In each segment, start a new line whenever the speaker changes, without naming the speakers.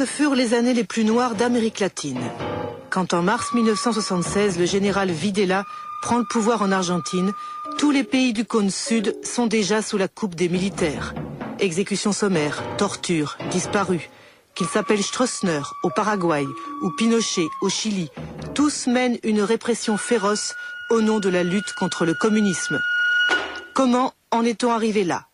Ce furent les années les plus noires d'Amérique latine. Quand en mars 1976, le général Videla prend le pouvoir en Argentine, tous les pays du cône sud sont déjà sous la coupe des militaires. Exécutions sommaires, tortures, disparus. Qu'il s'appelle Stroessner au Paraguay ou Pinochet au Chili, tous mènent une répression féroce au nom de la lutte contre le communisme. Comment en est-on arrivé là?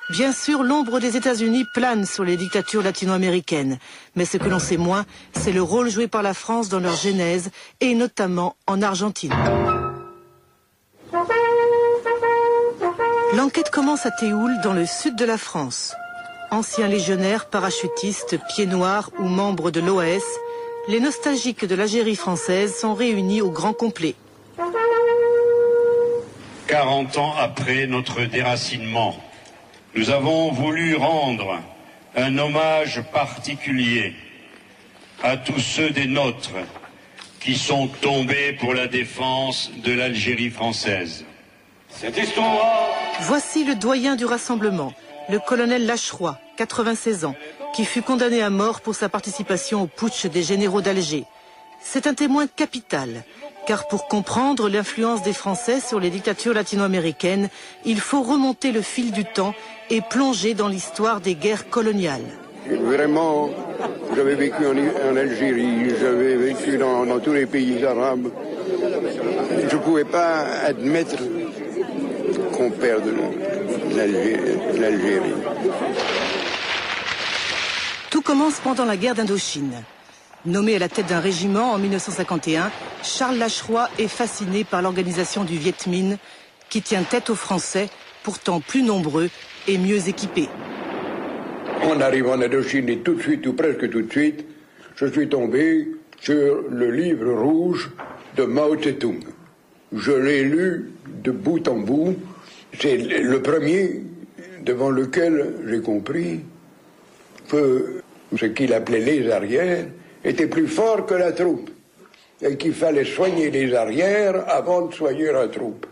Bien sûr, l'ombre des États-Unis plane sur les dictatures latino-américaines, mais ce que l'on sait moins, c'est le rôle joué par la France dans leur genèse, et notamment en Argentine. L'enquête commence à Théoul, dans le sud de la France. Anciens légionnaires, parachutistes, pieds noirs ou membres de l'OAS, les nostalgiques de l'Algérie française sont réunis au grand complet.
40 ans après notre déracinement, nous avons voulu rendre un hommage particulier à tous ceux des nôtres qui sont tombés pour la défense de l'Algérie française. Cette histoire...
Voici le doyen du rassemblement, le colonel Lachroix, 96 ans, qui fut condamné à mort pour sa participation au putsch des généraux d'Alger. C'est un témoin capital, car pour comprendre l'influence des Français sur les dictatures latino-américaines, il faut remonter le fil du temps et plonger dans l'histoire des guerres coloniales.
Vraiment, j'avais vécu en Algérie, j'avais vécu dans tous les pays arabes. Je ne pouvais pas admettre qu'on perde l'Algérie.
Tout commence pendant la guerre d'Indochine. Nommé à la tête d'un régiment en 1951, Charles Lachroix est fasciné par l'organisation du Viet Minh, qui tient tête aux Français, pourtant plus nombreux et mieux équipés.
En arrivant en Indochine, et tout de suite, ou presque tout de suite, je suis tombé sur le livre rouge de Mao Tse-tung. Je l'ai lu de bout en bout. C'est le premier devant lequel j'ai compris que ce qu'il appelait les arrières était plus fort que la troupe et qu'il fallait soigner les arrières avant de soigner la troupe.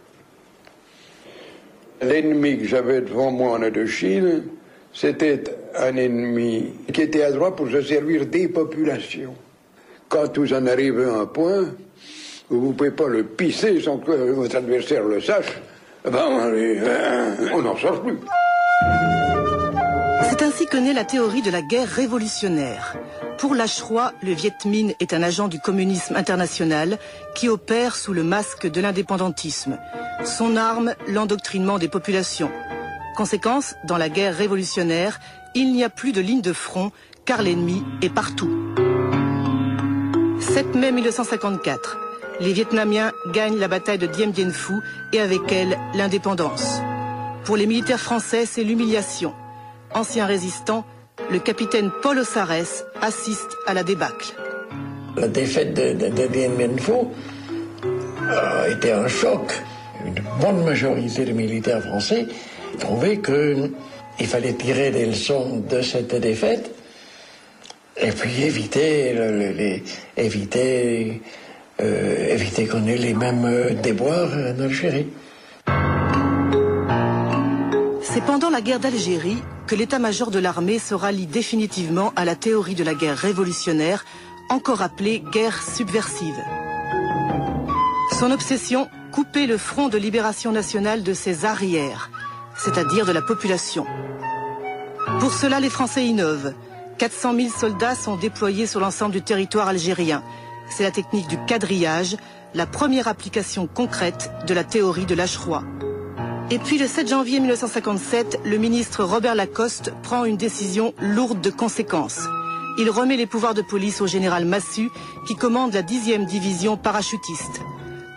L'ennemi que j'avais devant moi en Indochine, c'était un ennemi qui était adroit pour se servir des populations. Quand vous en arrivez à un point, vous ne pouvez pas le pisser sans que votre adversaire le sache, on n'en sort plus.
C'est ainsi que naît la théorie de la guerre révolutionnaire. Pour Lachroix, le Viet Minh est un agent du communisme international qui opère sous le masque de l'indépendantisme. Son arme, l'endoctrinement des populations. Conséquence, dans la guerre révolutionnaire, il n'y a plus de ligne de front, car l'ennemi est partout. 7 mai 1954, les Vietnamiens gagnent la bataille de Dien Bien Phu et avec elle l'indépendance. Pour les militaires français, c'est l'humiliation. Ancien résistant, le capitaine Paul Ossarès assiste à la débâcle.
La défaite de Dien Bien Phu a été un choc. Une bonne majorité de militaires français trouvaient qu'il fallait tirer des leçons de cette défaite et puis éviter qu'on ait les mêmes déboires en Algérie.
C'est pendant la guerre d'Algérie que l'état-major de l'armée se rallie définitivement à la théorie de la guerre révolutionnaire, encore appelée guerre subversive. Son obsession, couper le front de libération nationale de ses arrières, c'est-à-dire de la population. Pour cela, les Français innovent. 400 000 soldats sont déployés sur l'ensemble du territoire algérien. C'est la technique du quadrillage, la première application concrète de la théorie de Lachroix. Et puis le 7 janvier 1957, le ministre Robert Lacoste prend une décision lourde de conséquences. Il remet les pouvoirs de police au général Massu, qui commande la 10e division parachutiste.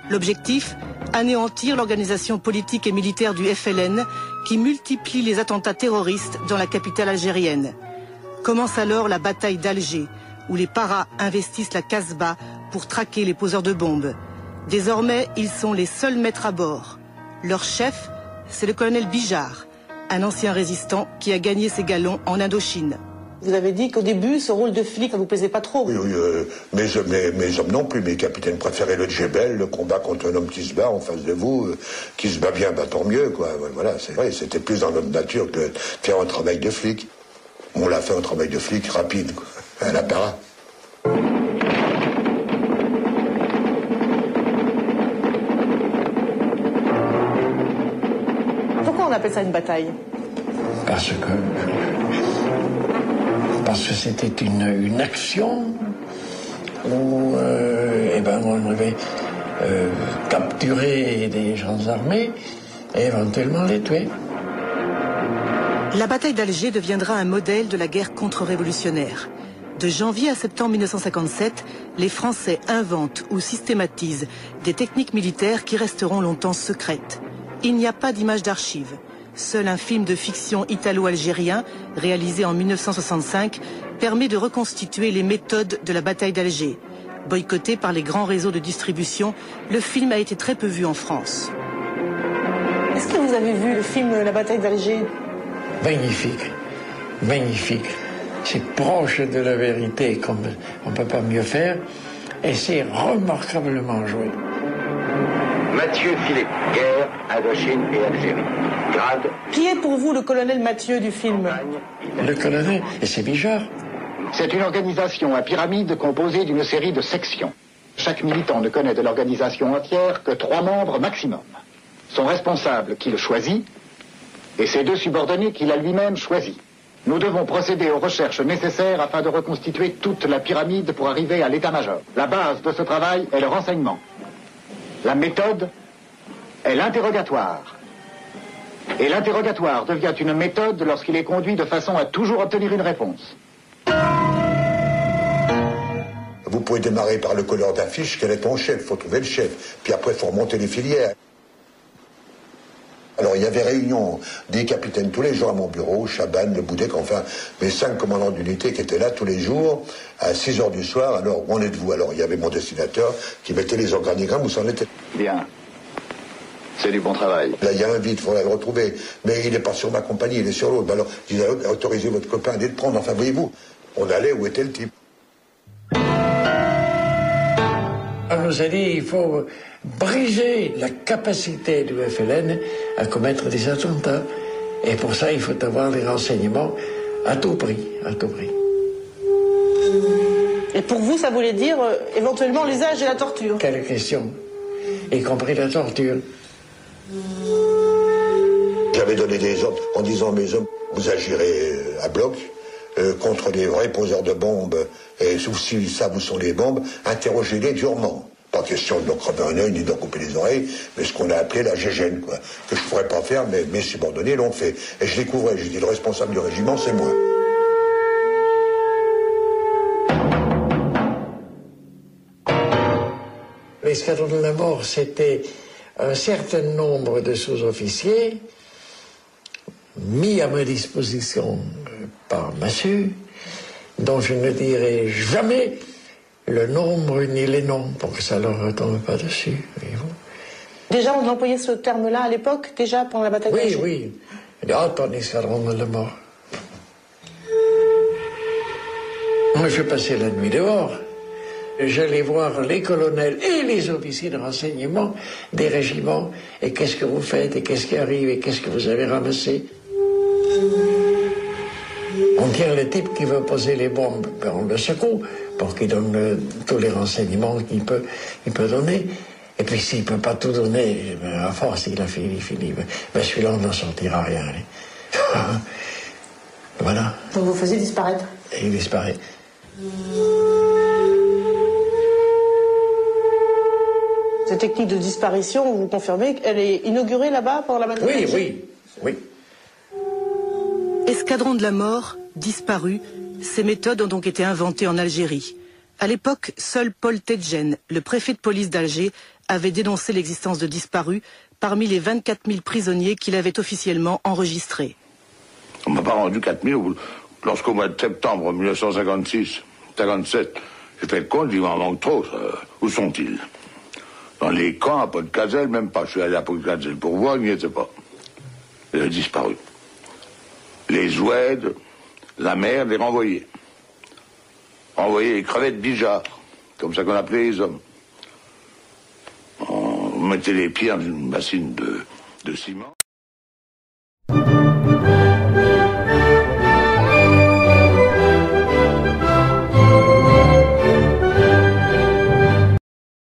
L'objectif, anéantir l'organisation politique et militaire du FLN, qui multiplie les attentats terroristes dans la capitale algérienne. Commence alors la bataille d'Alger, où les paras investissent la Casbah pour traquer les poseurs de bombes. Désormais, ils sont les seuls maîtres à bord. Leur chef, c'est le colonel Bijard, un ancien résistant qui a gagné ses galons en Indochine. Vous avez dit qu'au début, ce rôle de flic, ça vous plaisait pas trop.
Oui, mes hommes non plus. Mes capitaines préféraient le djebel, le combat contre un homme qui se bat en face de vous, qui se bat bien, bah tant mieux, quoi. Voilà, c'est vrai, c'était plus dans notre nature que de faire un travail de flic. On l'a fait un travail de flic rapide, quoi. un apparat.
Pourquoi on appelle ça une bataille?
Parce que c'était une action où on devait capturer des gens armés et éventuellement les tuer.
La bataille d'Alger deviendra un modèle de la guerre contre-révolutionnaire. De janvier à septembre 1957, les Français inventent ou systématisent des techniques militaires qui resteront longtemps secrètes. Il n'y a pas d'image d'archives. Seul un film de fiction italo-algérien, réalisé en 1965, permet de reconstituer les méthodes de la bataille d'Alger. Boycotté par les grands réseaux de distribution, le film a été très peu vu en France. Est-ce que vous avez vu le film La bataille d'Alger?
Magnifique, magnifique. C'est proche de la vérité comme on ne peut pas mieux faire et c'est remarquablement joué.
Mathieu Philippe, guerre, Indochine et Algérie. Grade.
Qui est pour vous le colonel Mathieu du film?
Le colonel, et c'est Bijard.
C'est une organisation à pyramide composée d'une série de sections. Chaque militant ne connaît de l'organisation entière que 3 membres maximum. Son responsable qui le choisit et ses 2 subordonnés qu'il a lui-même choisis. Nous devons procéder aux recherches nécessaires afin de reconstituer toute la pyramide pour arriver à l'état-major. La base de ce travail est le renseignement. La méthode est l'interrogatoire. Et l'interrogatoire devient une méthode lorsqu'il est conduit de façon à toujours obtenir une réponse.
Vous pouvez démarrer par le couleur d'affiche, quel est ton chef, il faut trouver le chef. Puis après, il faut remonter les filières. Alors, il y avait réunion des capitaines tous les jours à mon bureau, Chaban, Le Boudec, enfin, mes 5 commandants d'unité qui étaient là tous les jours, à 6 heures du soir. Alors, où en êtes-vous? Alors, il y avait mon destinateur qui mettait les organigrammes, où ça en était.
Bien. C'est du bon travail.
Là, il y a un vide, il faudrait le retrouver. Mais il n'est pas sur ma compagnie, il est sur l'autre. Alors, je disais, autorisez votre copain à aller le prendre. Enfin, voyez-vous, on allait où était le type.
On nous a dit il faut briser la capacité du FLN à commettre des attentats. Et pour ça, il faut avoir les renseignements à tout prix, à tout prix.
Et pour vous, ça voulait dire éventuellement l'usage de la torture?
Quelle question, y compris la torture.
J'avais donné des ordres en disant, mes hommes, vous agirez à bloc contre les vrais poseurs de bombes, et si ça vous sont les bombes, interrogez-les durement. Pas question de leur crever un œil ni de leur couper les oreilles, mais ce qu'on a appelé la gégène, quoi. Que je ne pourrais pas faire, mais mes subordonnés l'ont fait. Et je découvrais, je dis, le responsable du régiment, c'est moi.
L'escadron de la mort, c'était un certain nombre de sous-officiers mis à ma disposition par Massu, dont je ne dirai jamais le nombre ni les noms pour que ça ne leur retombe pas dessus.
Déjà, on employait ce terme-là à l'époque, déjà pendant la bataille d'Alger?
Oui, oui. Ah, ton escadron de la mort. Moi, je passais la nuit dehors. J'allais voir les colonels et les officiers de renseignement des régiments. Et qu'est-ce que vous faites? Et qu'est-ce qui arrive? Et qu'est-ce que vous avez ramassé? On tient le type qui veut poser les bombes, ben on le secoue pour qu'il donne tous les renseignements qu'il peut donner. Et puis s'il ne peut pas tout donner, ben, à force il finit. Ben celui-là, on n'en sortira rien. Voilà.
Donc vous faisiez disparaître?
Et il disparaît.
Cette technique de disparition, vous confirmez qu'elle est inaugurée là-bas pendant la bataille d'Alger?
Oui, oui, oui.
Escadron de la mort, disparu, ces méthodes ont donc été inventées en Algérie. À l'époque, seul Paul Tedjen, le préfet de police d'Alger, avait dénoncé l'existence de disparus parmi les 24 000 prisonniers qu'il avait officiellement enregistrés.
On m'a pas rendu 4 000 lorsqu'au mois de septembre 1956, 57, j'ai fait le compte, il m'en manque trop. Où sont-ils? Dans les camps, à Port-de-Cazel, même pas. Je suis allé à Port-de-Cazel pour voir, il n'y était pas. Il a disparu. Les ouèdes, la mer, les renvoyés. Renvoyer les crevettes Bijard, comme ça qu'on appelait les hommes. On mettait les pieds dans une bassine de ciment.